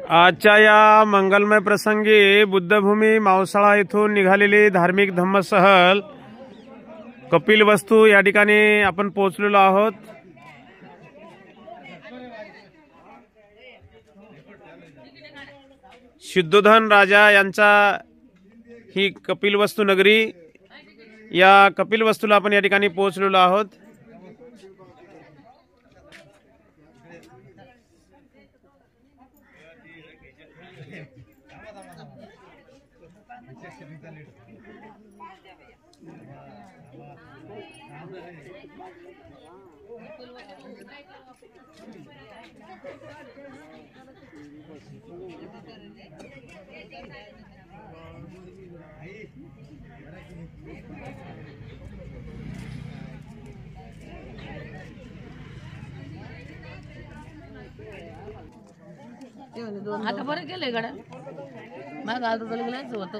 आजच्या या मंगलमय प्रसंगी बुद्धभूमी मावसाळा येथून निघालेली धार्मिक धम्मसहल कपिलवस्तू या ठिकाणी आपण पोहोचलेलो आहोत। शुद्धोधन राजा यांचा ही कपिलवस्तू नगरी, या कपिलवस्तूला आपण या ठिकाणी पोहोचलेलो आहोत। आता बरं केलंय गड्या, मग आलो तर गेलाच होतं।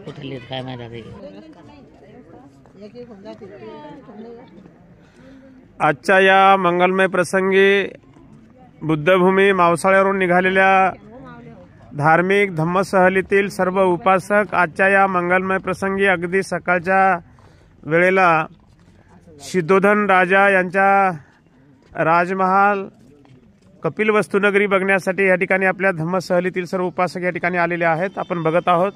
कुठले काय माहिती आजच्या या मंगलमय प्रसंगी बुद्धभूमी मावसाळ्यावरून निघालेल्या धार्मिक धम्मसहलीतील सर्व उपासक आजच्या या मंगलमय प्रसंगी अगदी सकाळच्या वेळेला शुद्धोधन राजा यांच्या राजमहाल कपिलवस्तू नगरी बघण्यासाठी या ठिकाणी आपल्या धम्मसहलीतील सर्व उपासक या ठिकाणी आलेले आहेत। आपण बघत आहोत।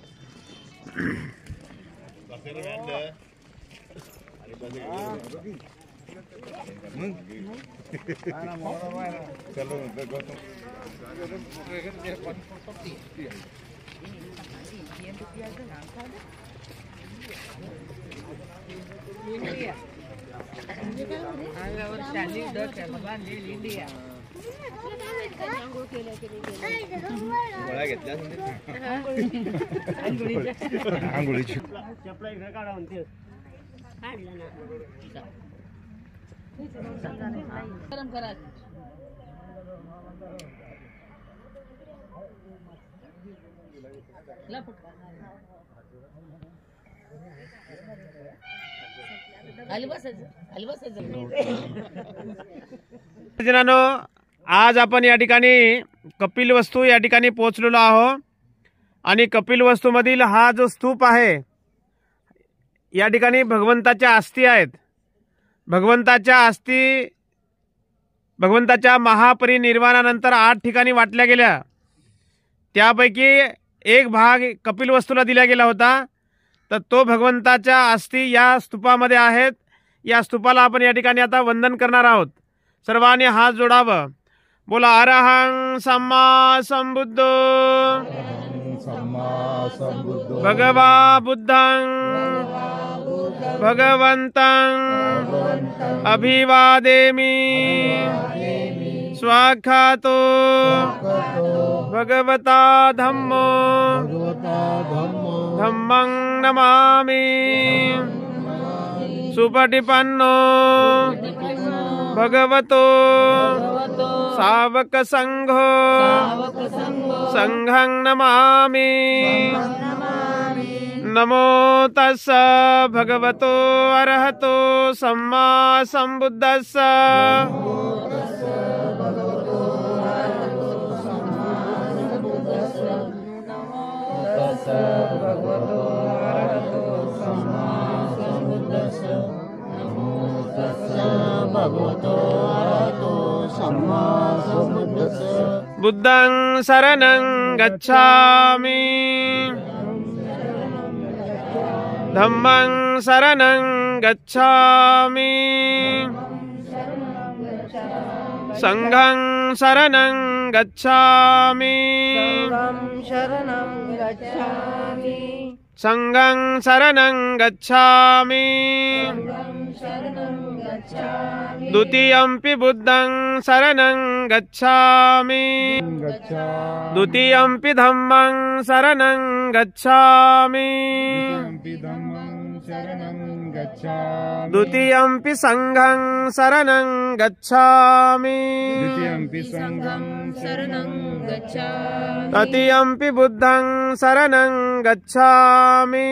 गरम करा जनानो, आज आपण या ठिकाणी कपिलवस्तू या ठिकाणी पोहोचलेलो आहोत आणि कपिलवस्तू मधील हा जो स्तूप आहे या ठिकाणी भगवंताच्या अस्थी आहेत। भगवंताच्या महापरिनिर्वाणानंतर 8 ठिकाणी वाटल्या गेल्या, त्यापैकी एक भाग कपिलवस्तूला दिला गेला होता। तर तो भगवंताच्या अस्थी या स्तूपामध्ये आहेत। या स्तूपाला आपण या ठिकाणी आता वंदन करणार आहोत। सर्वांनी हात जोडावं। बोला अरहं सम्मा संबुद्धो भगवा बुद्धं भगवन्तं अभिवादेमि स्वाख्यातो भगवता धम्मो धम्मं नमामि सुपटिपन्नो भगवतो सावक संघो संघं नमामि। नमो तस्स भगवतो अरहतो सम्मा संबुद्धस्स। बुद्धं शरणं गच्छामि धम्मं शरणं गच्छामि संघं शरणं गच्छामि संघं शरणं गच्छामि द्वितीयंपि बुद्धं शरणं गच्छामि द्वितीयंपि धम्मं शरणं गच्छामि गच्छामि द्वितीयंपि संघं शरणं गच्छामि द्वितीयंपि संघं शरणं गच्छामि तृतीयंपि बुद्धं शरणं गच्छामि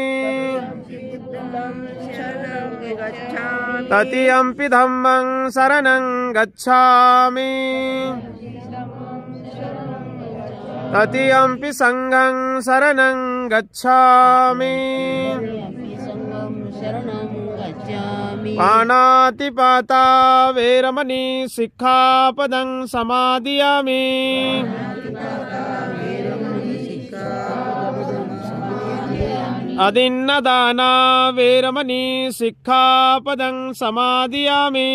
तृतीयंपि धम्मं शरणं गच्छामि तृतीयंपि संघं शरणं गच्छामि पाणातिपाता वेरमणि सिक्खापदं समादियामि अदिन्नदाना वेरमणि सिक्खापदं समादियामि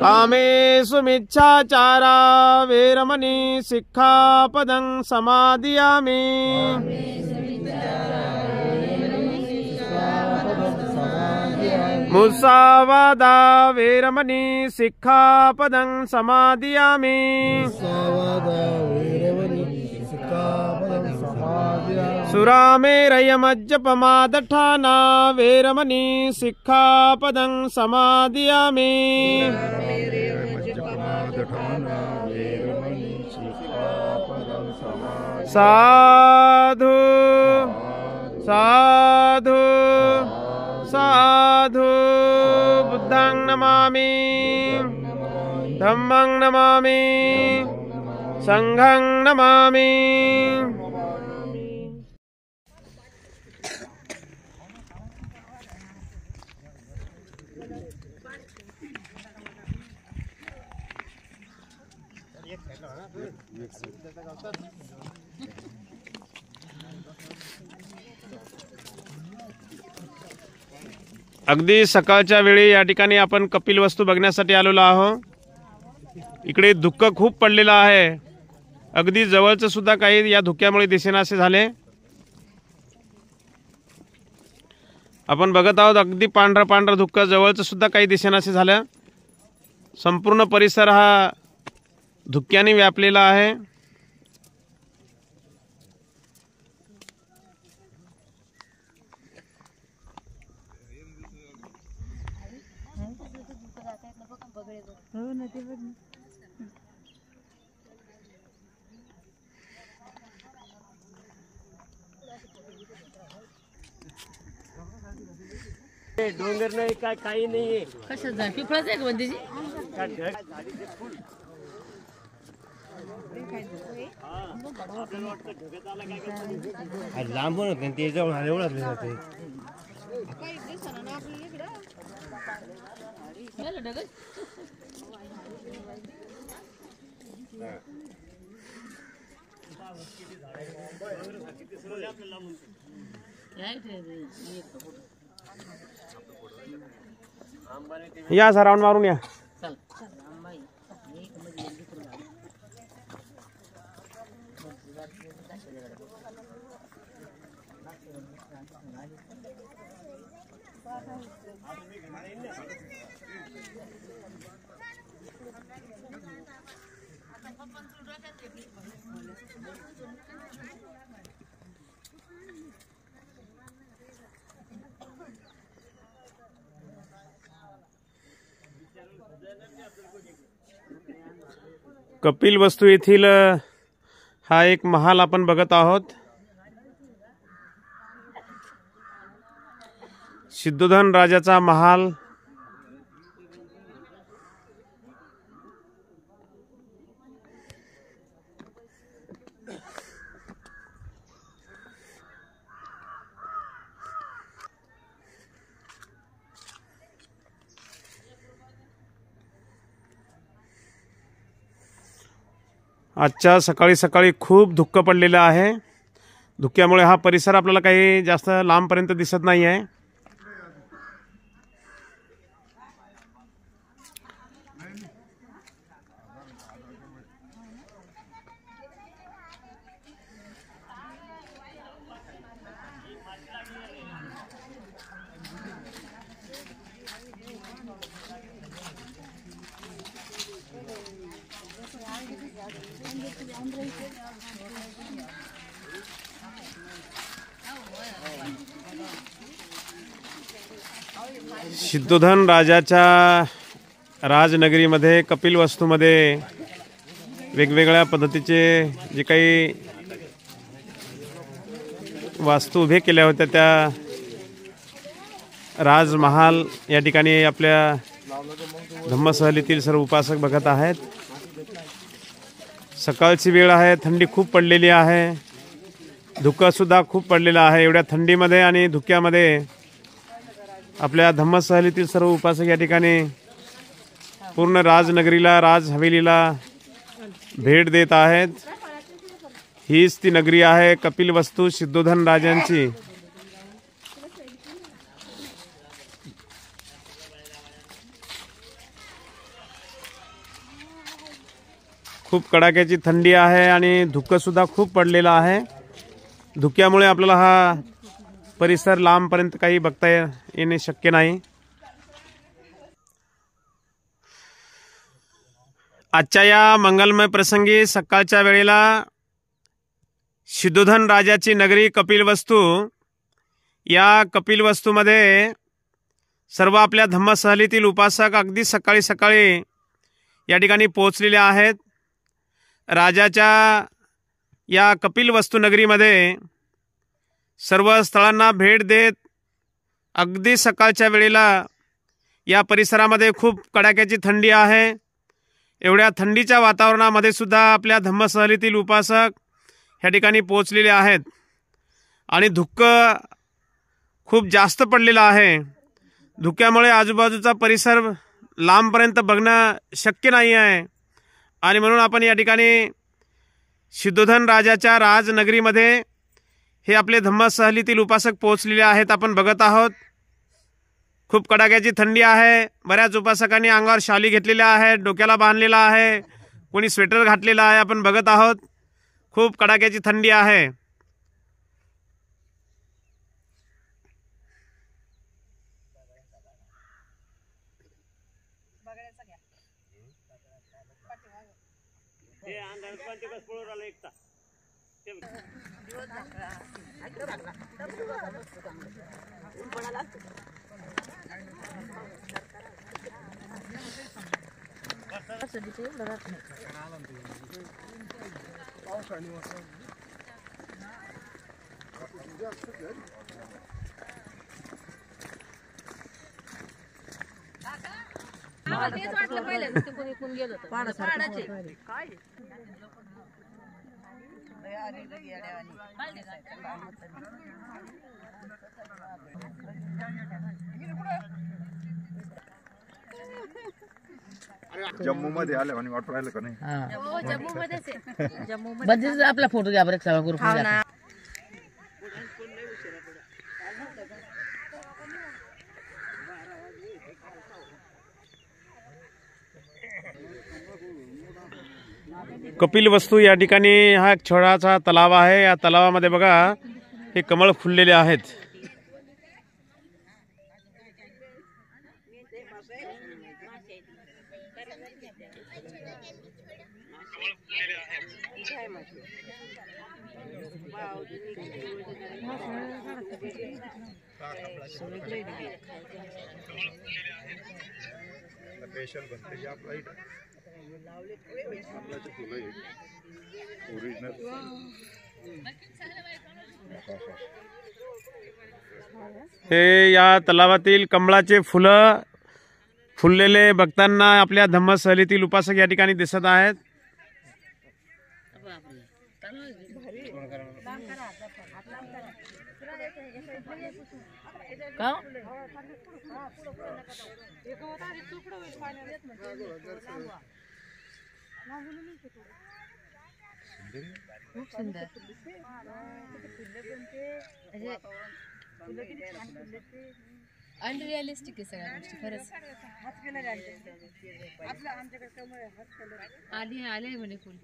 कामेषु मिच्छाचारा वेरमणि सिक्खापदं समादियामि मुसावादा वेरमणि सिक्खापदं समादियामि सुरामेरयमज्जपमादठाना वेरमणि सिक्खापदं समादियामि साधु साधु साधु बुद्धं नमामि धम्मं नमामि संघं नमामि। अगदी सकाळच्या वेळी या ठिकाणी आपण कपिलवस्तू बघण्यासाठी आलेलो आहोत। इकडे धुक्क खूप पडलेलं आहे, अगदी जवळचं सुद्धा काही या धुक्यामुळे दिसेनासे झाले। आपण बघत आहोत अगदी पांढरा पांढरा धुक्क, जवळचं सुद्धा काही दिसेनासे झालं। संपूर्ण परिसर हा धुक्याने व्यापलेला आहे। डोंगर नाही काय काही नाहीये। कशाचं झाड पिपळाचं आहे का बंदीची? लांबून होते ते जवळ आले ओळखले जाते। गेलं ढगच. काय ते या असा राऊंड मारून या। चल अंबाई एक मध्ये एक दुसरं झाड. कपिलवस्तू येथील हा एक महाल आपण बघत आहोत। सिद्धोधन राजाचा महाल। आजच्या सकाळी सकाळी खूप धुक्क पडलेलं आहे। धुक्यामुळे हा परिसर आपल्याला काही जास्त लांबपर्यंत दिसत नाही आहे। सिद्धोधन राजाच्या राजनगरीमध्ये कपिलवस्तूमध्ये वेगवेगळ्या पद्धतीचे जे काही वास्तू उभे केल्या होत्या त्या राजमहाल या ठिकाणी आपल्या धम्मसहलीतील सर्व उपासक बघत आहेत. सकाळची वेळ आहे, थंडी खूप पडलेली आहे, धुकंसुद्धा खूप पडलेलं आहे. एवढ्या थंडीमध्ये आणि धुक्यामध्ये आपल्या धम्मसहलीतील सर्व उपासक या ठिकाणी पूर्ण राजनगरीला, राज हवेलीला भेट देत आहेत. हीच ती नगरी आहे कपिलवस्तू सिद्धोधन राजांची. खूप कडाक्याची थंडी आहे आणि धुकंसुद्धा खूप पडलेलं आहे. धुक्यामुळे आपल्याला हा परिसर लांबपर्यंत काही बघता येणे शक्य नाही. आजच्या या मंगलमय प्रसंगी सकाळच्या वेळेला सिद्धोधन राजाची नगरी कपिलवस्तू, या कपिलवस्तूमध्ये सर्व आपल्या धम्मसहलीतील उपासक अगदी सकाळी सकाळी या ठिकाणी पोहोचलेले आहेत. राजाच्या या कपिलवस्तू नगरीमध्ये सर्व स्थळांना भेट देत अगदी सकाळच्या वेळेला या परिसरामध्ये खूप कडाक्याची थंडी आहे. एवढ्या थंडीच्या वातावरणामध्ये सुद्धा आपल्या धम्मसहलीतील उपासक ह्या ठिकाणी पोहोचलेले आहेत आणि धुकं खूप जास्त पडलेलं आहे. धुक्यामुळे आजूबाजूचा परिसर लांबपर्यंत बघणं शक्य नाही आहे आणि म्हणून आपण या ठिकाणी सिद्धोधन राजाच्या राजनगरीमध्ये हे आपले धम्मसहलीतील उपासक पोहोचलेले आहेत. आपण बघत आहोत खूप कडाक्याची थंडी आहे. बऱ्याच उपासकांनी अंगावर शाली घेतलेल्या आहे, डोक्याला बांधलेला आहे, कोणी स्वेटर घातलेला आहे. आपण बघत आहोत खूप कडाक्याची थंडी आहे. तेच वाटलं पहिलं ते कोणी कोण गेलं होतं पाडाचे काय जम्मू मध्ये आले आणि वाटू राहिलं का नाही? जम्मू मध्येच आहे. जम्मू बंदीच आपला फोटो घ्या बरं सगळा ग्रुप कपिलवस्तू या ठिकाणी हा एक छोटासा तलाव आहे. या तलावामध्ये बघा हे कमळ फुललेले आहेत. स्पेशल बनते आपला ओरिजिनल. हे या तलावातील कमळाचे फुलं फुललेले भक्तांना आपल्या धम्मसहलीतील उपासक या ठिकाणी दिसत आहेत. खूप सुंदर अनरिअलिस्टिक आहे सगळ्या गोष्टी खरंच. आली आले म्हणे फुल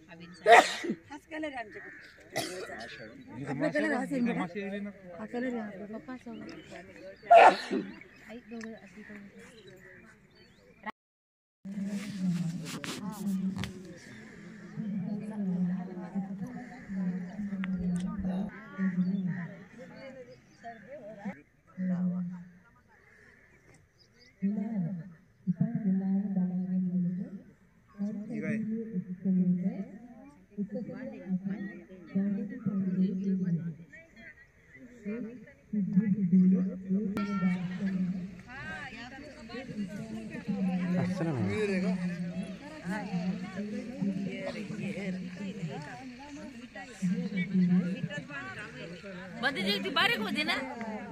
बंदी जी ती बारीक होती ना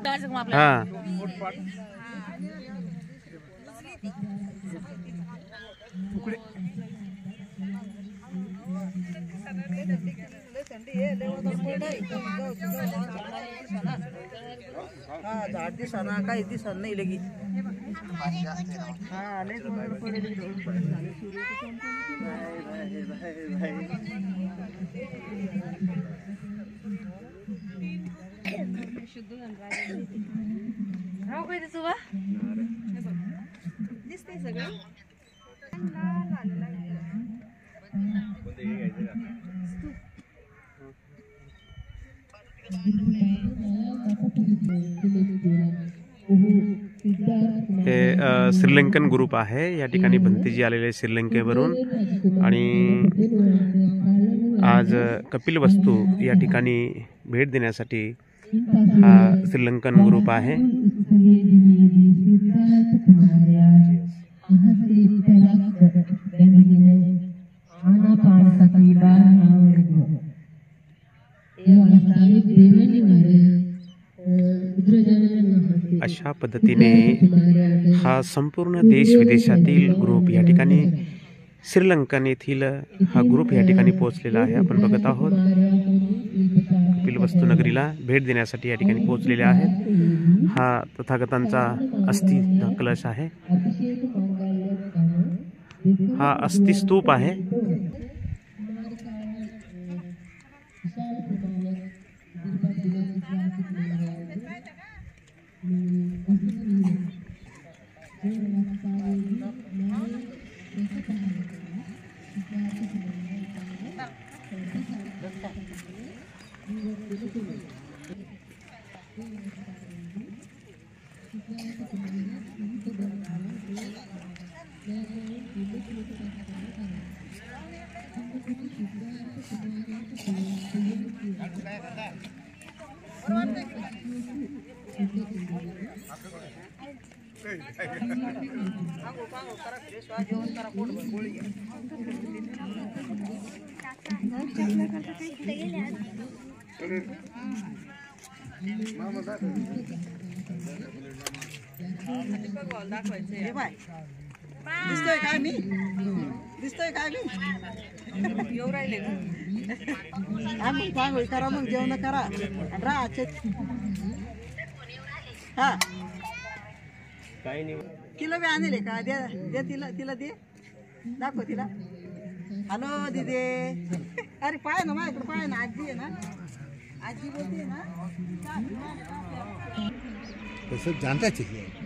डायरेक्ट मग आपल्या हा झाड दिसना काही दिसत नाही लगी दिसते सगळं हे श्रीलंकन ग्रुप आहे. या ठिकाणी भंतेजी आलेले श्रीलंकेवरून आणि आज कपिल वस्तू या ठिकाणी भेट देण्यासाठी हा श्रीलंकन ग्रुप आहे. अशा पद्धतीने हा संपूर्ण देश विदेशातील ग्रुप या ठिकाणी श्रीलंकन येथील हा ग्रुप या ठिकाणी पोहोचलेला आहे. आपण बघत आहोत कपिल वस्तू नगरीला भेट देण्यासाठी या ठिकाणी पोहोचलेले आहेत. हा तथागतांचा अस्थि कलश आहे. हा अस्थि स्तूप आहे. दिसतोय काय मी येऊ राहिले आम्ही काय करा मग जेवण करा राहायचे हा काही नाही किलो बी आणले का दे तिला दे दाखव तिला हॅलो दिदे अरे पाय ना माझ्याकडे पाय ना आजी आहे ना आजी बोलते ना तो सब जानता चाहिए।